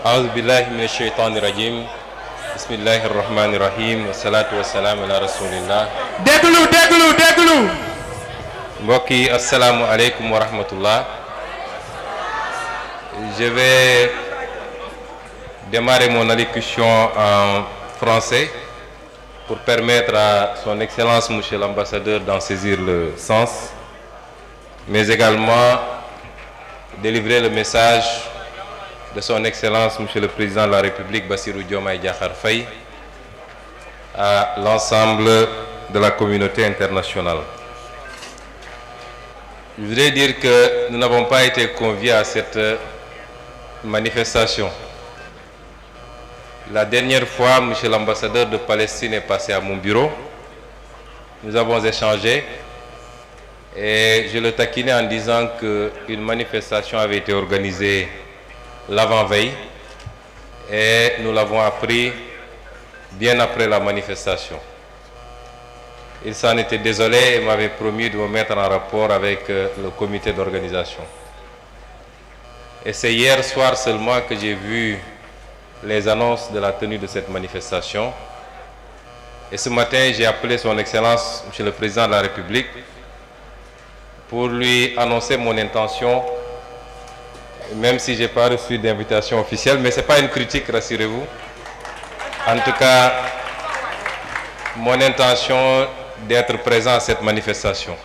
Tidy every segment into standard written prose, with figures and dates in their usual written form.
أعوذ بالله من الشيطان الرجيم بسم الله الرحمن الرحيم والصلاة والسلام على رسول الله déglu mbokk yi assalaamu aleykum wa rahmatullah. Je vais démarrer mon allocution en français pour permettre à son excellence monsieur l'ambassadeur d'en saisir le sens, mais également délivrer le message de son excellence monsieur le président de la République Bassirou Diomaye Diakhar Faye à l'ensemble de la communauté internationale. Je voudrais dire que nous n'avons pas été conviés à cette manifestation. La dernière fois, monsieur l'ambassadeur de Palestine est passé à mon bureau. Nous avons échangé et je le taquinais en disant qu'une manifestation avait été organisée l'avant-veille et nous l'avons appris bien après la manifestation. Il s'en était désolé et m'avait promis de me mettre en rapport avec le comité d'organisation. Et c'est hier soir seulement que j'ai vu les annonces de la tenue de cette manifestation. Et ce matin, j'ai appelé son Excellence, Monsieur le Président de la République, pour lui annoncer mon intention, même si je n'ai pas reçu d'invitation officielle, mais ce n'est pas une critique, rassurez-vous. En tout cas, mon intention d'être présent à cette manifestation.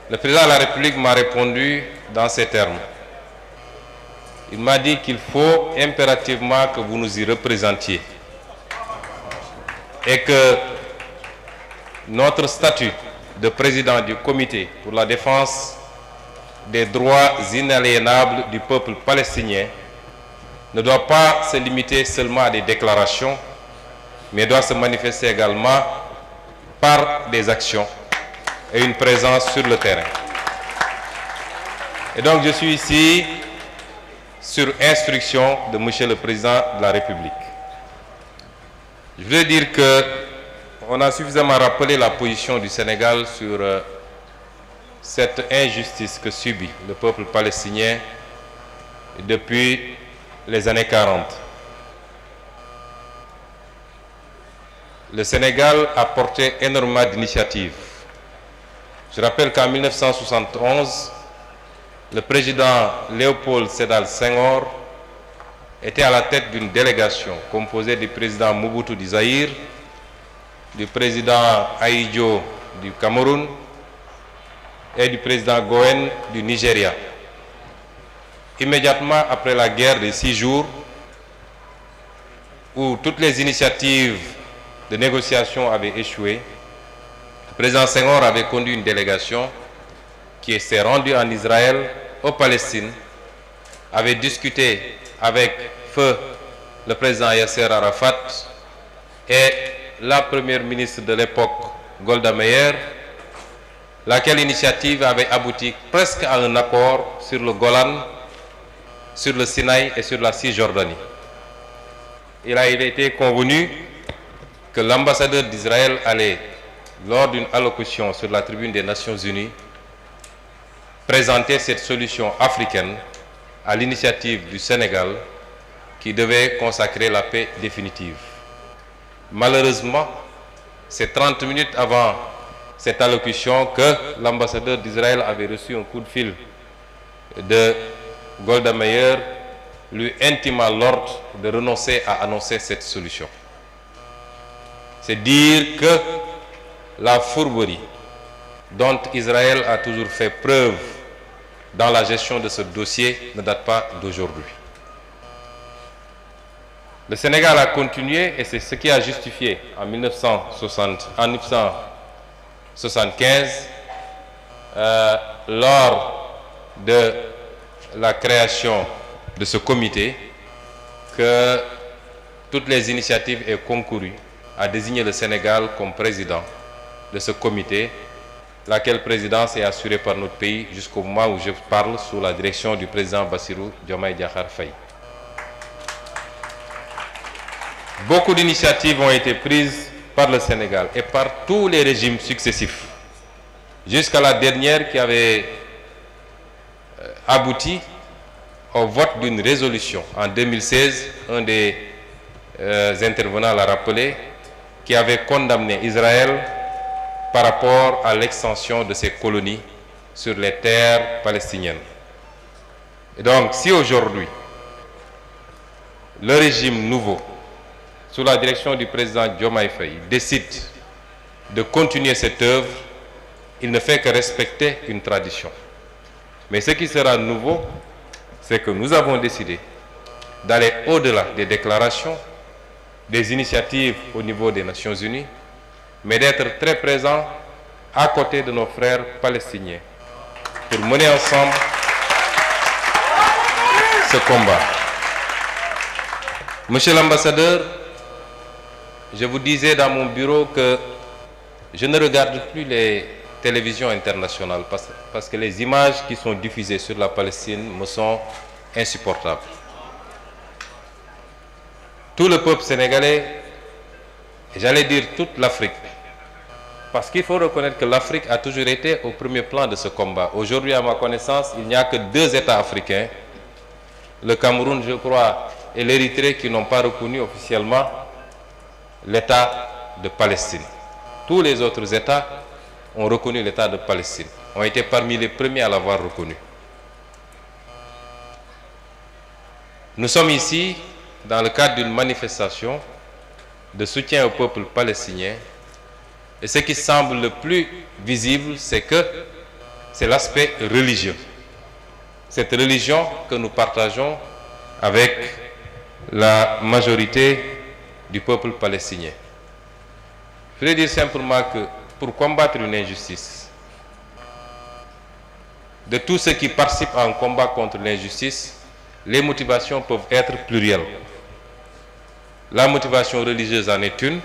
Le Président de la République m'a répondu dans ces termes. Il m'a dit qu'il faut impérativement que vous nous y représentiez et que notre statut de président du comité pour la défense des droits inaliénables du peuple palestinien ne doit pas se limiter seulement à des déclarations, mais doit se manifester également par des actions et une présence sur le terrain. Et donc je suis ici sur instruction de Monsieur le Président de la République. Je veux dire qu'on a suffisamment rappelé la position du Sénégal sur cette injustice que subit le peuple palestinien depuis les années 40. Le Sénégal a porté énormément d'initiatives. Je rappelle qu'en 1971, le président Léopold Sédar Senghor était à la tête d'une délégation composée du président Mobutu du Zaïre, du président Ahidjo du Cameroun et du président Goen du Nigeria. Immédiatement après la guerre des 6 jours, où toutes les initiatives de négociation avaient échoué, le président Senghor avait conduit une délégation qui s'est rendue en Israël, au Palestine, avait discuté avec feu le président Yasser Arafat et la première ministre de l'époque, Golda Meir, laquelle initiative avait abouti presque à un accord sur le Golan, sur le Sinaï et sur la Cisjordanie. Il a été convenu que l'ambassadeur d'Israël allait, lors d'une allocution sur la tribune des Nations Unies, présenter cette solution africaine à l'initiative du Sénégal qui devait consacrer la paix définitive. Malheureusement, c'est 30 minutes avant cette allocution que l'ambassadeur d'Israël avait reçu un coup de fil de Golda Meir lui intimant l'ordre de renoncer à annoncer cette solution. C'est dire que la fourberie dont Israël a toujours fait preuve dans la gestion de ce dossier ne date pas d'aujourd'hui. Le Sénégal a continué et c'est ce qui a justifié en 1975, lors de la création de ce comité, que toutes les initiatives aient concouru à désigner le Sénégal comme président de ce comité laquelle présidence est assurée par notre pays jusqu'au moment où je parle sous la direction du président Bassirou Diomaye Diakhar Faye. Beaucoup d'initiatives ont été prises par le Sénégal et par tous les régimes successifs, jusqu'à la dernière qui avait abouti au vote d'une résolution en 2016, un des intervenants l'a rappelé, qui avait condamné Israël par rapport à l'extension de ses colonies sur les terres palestiniennes. Et donc, si aujourd'hui, le régime nouveau, sous la direction du président Diomaye Faye, décide de continuer cette œuvre, il ne fait que respecter une tradition. Mais ce qui sera nouveau, c'est que nous avons décidé d'aller au-delà des déclarations, des initiatives au niveau des Nations Unies, mais d'être très présents à côté de nos frères palestiniens pour mener ensemble ce combat. Monsieur l'ambassadeur, je vous disais dans mon bureau que je ne regarde plus les télévisions internationales parce que les images qui sont diffusées sur la Palestine me sont insupportables. Tout le peuple sénégalais, et j'allais dire toute l'Afrique, parce qu'il faut reconnaître que l'Afrique a toujours été au premier plan de ce combat. Aujourd'hui, à ma connaissance, il n'y a que 2 États africains, le Cameroun, je crois, et l'Érythrée, qui n'ont pas reconnu officiellement l'État de Palestine. Tous les autres États ont reconnu l'État de Palestine, ont été parmi les premiers à l'avoir reconnu. Nous sommes ici dans le cadre d'une manifestation de soutien au peuple palestinien, et ce qui semble le plus visible, c'est que c'est l'aspect religieux. Cette religion que nous partageons avec la majorité du peuple palestinien. Je voulais dire simplement que pour combattre une injustice, de tous ceux qui participent à un combat contre l'injustice, les motivations peuvent être plurielles. La motivation religieuse en est une,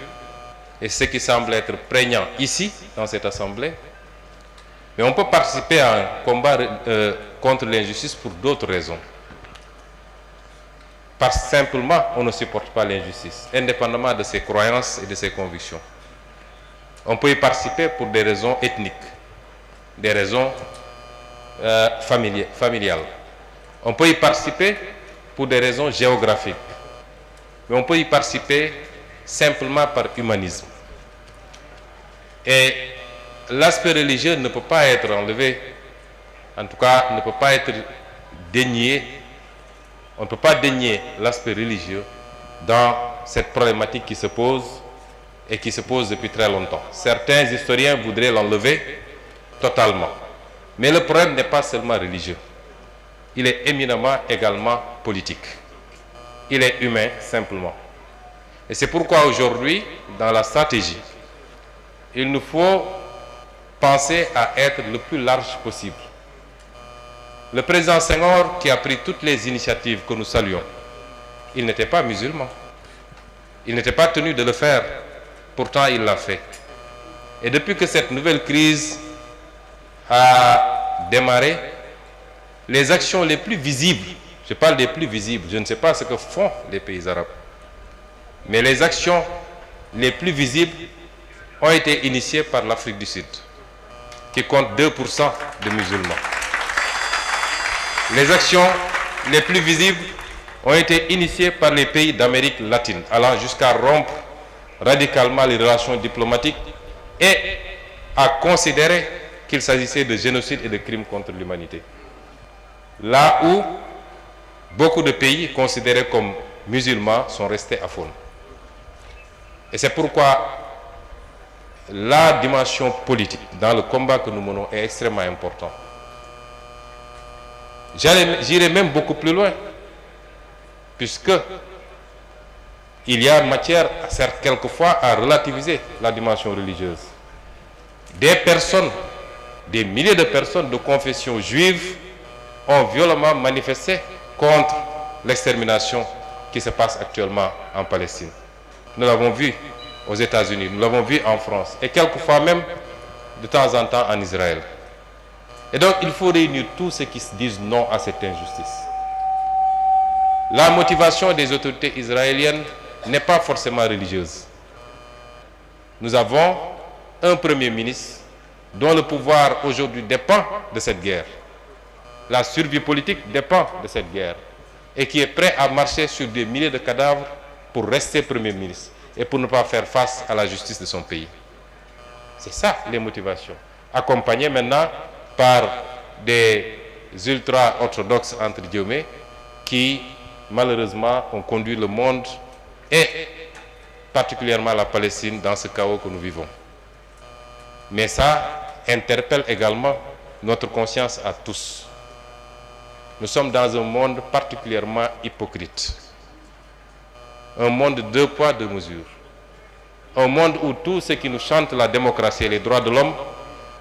et ce qui semble être prégnant ici, dans cette assemblée. Mais on peut participer à un combat contre l'injustice pour d'autres raisons. Parce que simplement, on ne supporte pas l'injustice, indépendamment de ses croyances et de ses convictions. On peut y participer pour des raisons ethniques, des raisons familiales. On peut y participer pour des raisons géographiques. Mais on peut y participer simplement par humanisme. Et l'aspect religieux ne peut pas être enlevé, en tout cas ne peut pas être dénié. On ne peut pas dénier l'aspect religieux dans cette problématique qui se pose et qui se pose depuis très longtemps. Certains historiens voudraient l'enlever totalement. Mais le problème n'est pas seulement religieux. Il est éminemment également politique. Il est humain simplement. Et c'est pourquoi aujourd'hui, dans la stratégie, il nous faut penser à être le plus large possible. Le président Senghor, qui a pris toutes les initiatives que nous saluons, il n'était pas musulman. Il n'était pas tenu de le faire. Pourtant, il l'a fait. Et depuis que cette nouvelle crise a démarré, les actions les plus visibles, je parle des plus visibles, je ne sais pas ce que font les pays arabes, mais les actions les plus visibles ont été initiées par l'Afrique du Sud, qui compte 2% de musulmans. Les actions les plus visibles ont été initiées par les pays d'Amérique latine, allant jusqu'à rompre radicalement les relations diplomatiques et à considérer qu'il s'agissait de génocide et de crimes contre l'humanité. Là où beaucoup de pays considérés comme musulmans sont restés à faune. Et c'est pourquoi la dimension politique dans le combat que nous menons est extrêmement importante. J'irai même beaucoup plus loin, puisque il y a matière, certes quelquefois, à relativiser la dimension religieuse. Des personnes, des milliers de personnes de confession juive ont violemment manifesté contre l'extermination qui se passe actuellement en Palestine. Nous l'avons vu aux États-Unis, nous l'avons vu en France. Et quelquefois même, de temps en temps en Israël. Et donc il faut réunir tous ceux qui se disent non à cette injustice. La motivation des autorités israéliennes n'est pas forcément religieuse. Nous avons un Premier ministre dont le pouvoir aujourd'hui dépend de cette guerre. La survie politique dépend de cette guerre. Et qui est prêt à marcher sur des milliers de cadavres pour rester Premier ministre et pour ne pas faire face à la justice de son pays. C'est ça les motivations. Accompagnées maintenant par des ultra-orthodoxes, entre guillemets, qui malheureusement ont conduit le monde et particulièrement la Palestine dans ce chaos que nous vivons. Mais ça interpelle également notre conscience à tous. Nous sommes dans un monde particulièrement hypocrite. Un monde de deux poids, deux mesures. Un monde où tous ceux qui nous chantent la démocratie et les droits de l'homme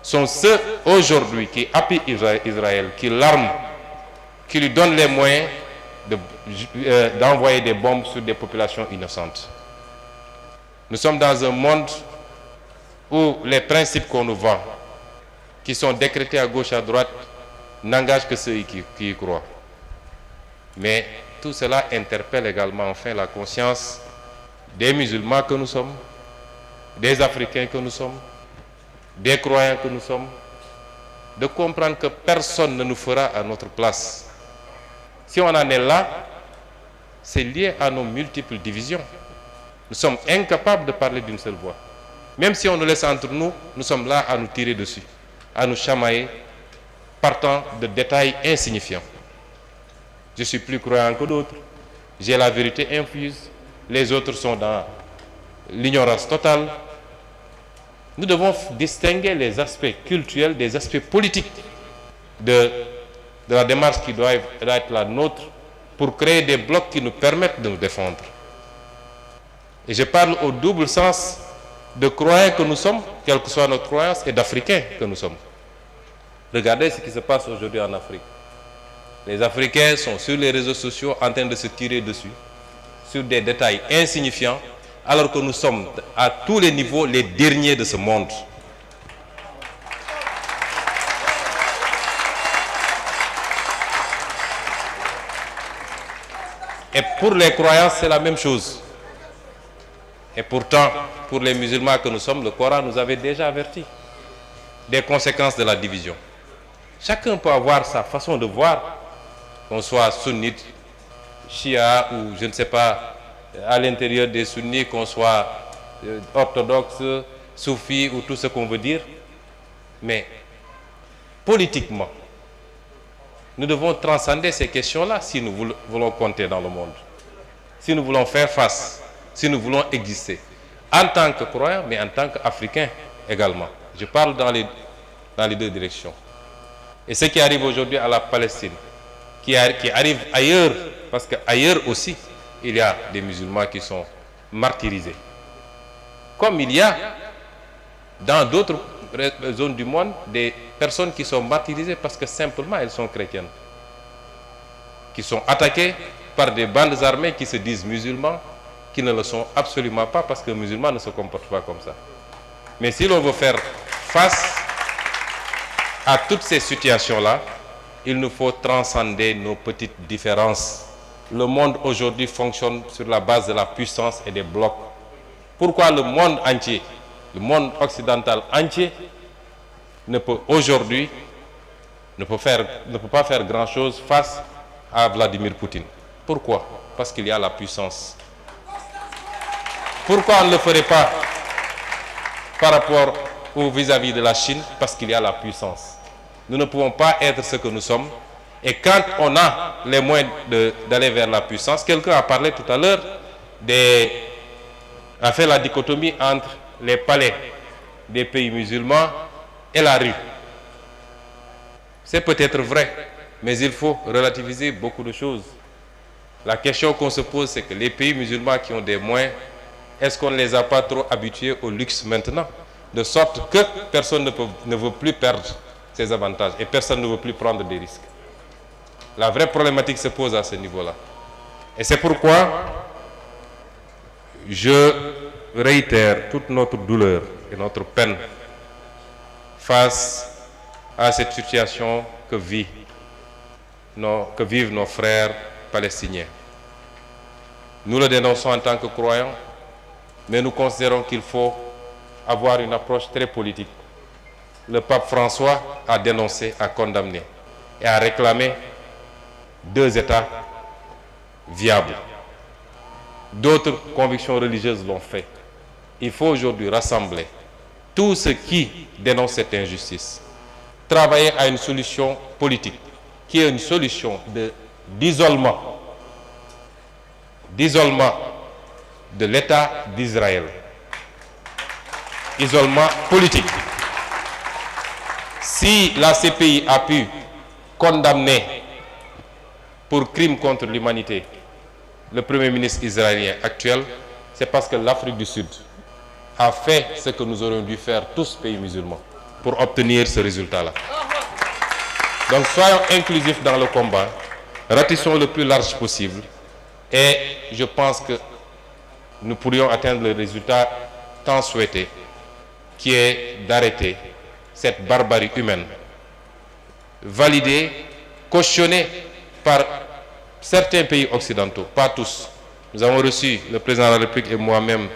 sont ceux aujourd'hui qui appuient Israël, qui l'arment, qui lui donnent les moyens d'envoyer des bombes sur des populations innocentes. Nous sommes dans un monde où les principes qu'on nous vend, qui sont décrétés à gauche, à droite, n'engagent que ceux qui y croient. Mais tout cela interpelle également enfin la conscience des musulmans que nous sommes, des Africains que nous sommes, des croyants que nous sommes, de comprendre que personne ne nous fera à notre place. Si on en est là, c'est lié à nos multiples divisions. Nous sommes incapables de parler d'une seule voix. Même si on nous laisse entre nous, nous sommes là à nous tirer dessus, à nous chamailler, partant de détails insignifiants. Je suis plus croyant que d'autres, j'ai la vérité infuse, les autres sont dans l'ignorance totale. Nous devons distinguer les aspects culturels des aspects politiques de la démarche qui doit être la nôtre pour créer des blocs qui nous permettent de nous défendre. Et je parle au double sens de croyants que nous sommes, quelle que soit notre croyance, et d'Africains que nous sommes. Regardez ce qui se passe aujourd'hui en Afrique. Les Africains sont sur les réseaux sociaux en train de se tirer dessus, sur des détails insignifiants, alors que nous sommes à tous les niveaux les derniers de ce monde. Et pour les croyants, c'est la même chose. Et pourtant, pour les musulmans que nous sommes, le Coran nous avait déjà averti des conséquences de la division. Chacun peut avoir sa façon de voir, qu'on soit sunnite, chia ou je ne sais pas, à l'intérieur des sunnis, qu'on soit orthodoxe, soufi ou tout ce qu'on veut dire. Mais politiquement, nous devons transcender ces questions-là si nous voulons compter dans le monde, si nous voulons faire face, si nous voulons exister, en tant que croyants, mais en tant qu'Africains également. Je parle dans les deux directions. Et ce qui arrive aujourd'hui à la Palestine, qui arrive ailleurs, parce qu'ailleurs aussi, il y a des musulmans qui sont martyrisés. Comme il y a dans d'autres zones du monde des personnes qui sont martyrisées parce que simplement elles sont chrétiennes, qui sont attaquées par des bandes armées qui se disent musulmans, qui ne le sont absolument pas parce que le musulman ne se comporte pas comme ça. Mais si l'on veut faire face à toutes ces situations-là, il nous faut transcender nos petites différences. Le monde aujourd'hui fonctionne sur la base de la puissance et des blocs. Pourquoi le monde entier, le monde occidental entier, ne peut aujourd'hui, ne peut pas faire grand-chose face à Vladimir Poutine? Pourquoi? Parce qu'il y a la puissance. Pourquoi on ne le ferait pas par rapport ou vis-à-vis de la Chine? Parce qu'il y a la puissance. Nous ne pouvons pas être ce que nous sommes. Et quand on a les moyens d'aller vers la puissance, quelqu'un a parlé tout à l'heure, a fait la dichotomie entre les palais des pays musulmans et la rue. C'est peut-être vrai, mais il faut relativiser beaucoup de choses. La question qu'on se pose, c'est que les pays musulmans qui ont des moyens, est-ce qu'on ne les a pas trop habitués au luxe maintenant? De sorte que personne ne veut plus perdre ses avantages et personne ne veut plus prendre des risques. La vraie problématique se pose à ce niveau-là. Et c'est pourquoi je réitère toute notre douleur et notre peine face à cette situation que vivent nos frères palestiniens. Nous le dénonçons en tant que croyants, mais nous considérons qu'il faut avoir une approche très politique. Le pape François a dénoncé, a condamné et a réclamé 2 États viables. D'autres convictions religieuses l'ont fait. Il faut aujourd'hui rassembler tous ceux qui dénoncent cette injustice, travailler à une solution politique qui est une solution d'isolement de l'État d'Israël. Isolement politique. Si la CPI a pu condamner pour crime contre l'humanité le Premier ministre israélien actuel, c'est parce que l'Afrique du Sud a fait ce que nous aurions dû faire tous pays musulmans pour obtenir ce résultat-là. Donc soyons inclusifs dans le combat, ratissons le plus large possible et je pense que nous pourrions atteindre le résultat tant souhaité, qui est d'arrêter cette barbarie humaine, validée, cautionnée par certains pays occidentaux, pas tous. Nous avons reçu, le président de la République et moi-même,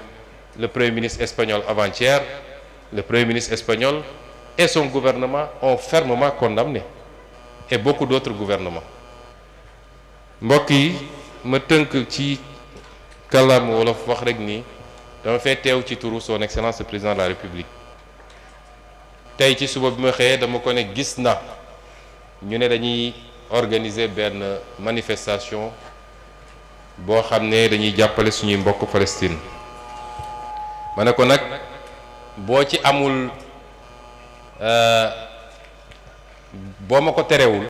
le Premier ministre espagnol avant-hier. Le Premier ministre espagnol et son gouvernement ont fermement condamné, et beaucoup d'autres gouvernements. mbokk yi ma tënk ci kàllaama wolof wax rek ni dama fay teew ci turu son excellence le président de la République. tey ci suba bi ma xëyee dama ko ne gis na ñu ne dañuy organiser benn manifestation boo xam ne dañuy jàppale suñuy mbokk Palestine. ma ne ko nag boo ci amul boo ma ko terewul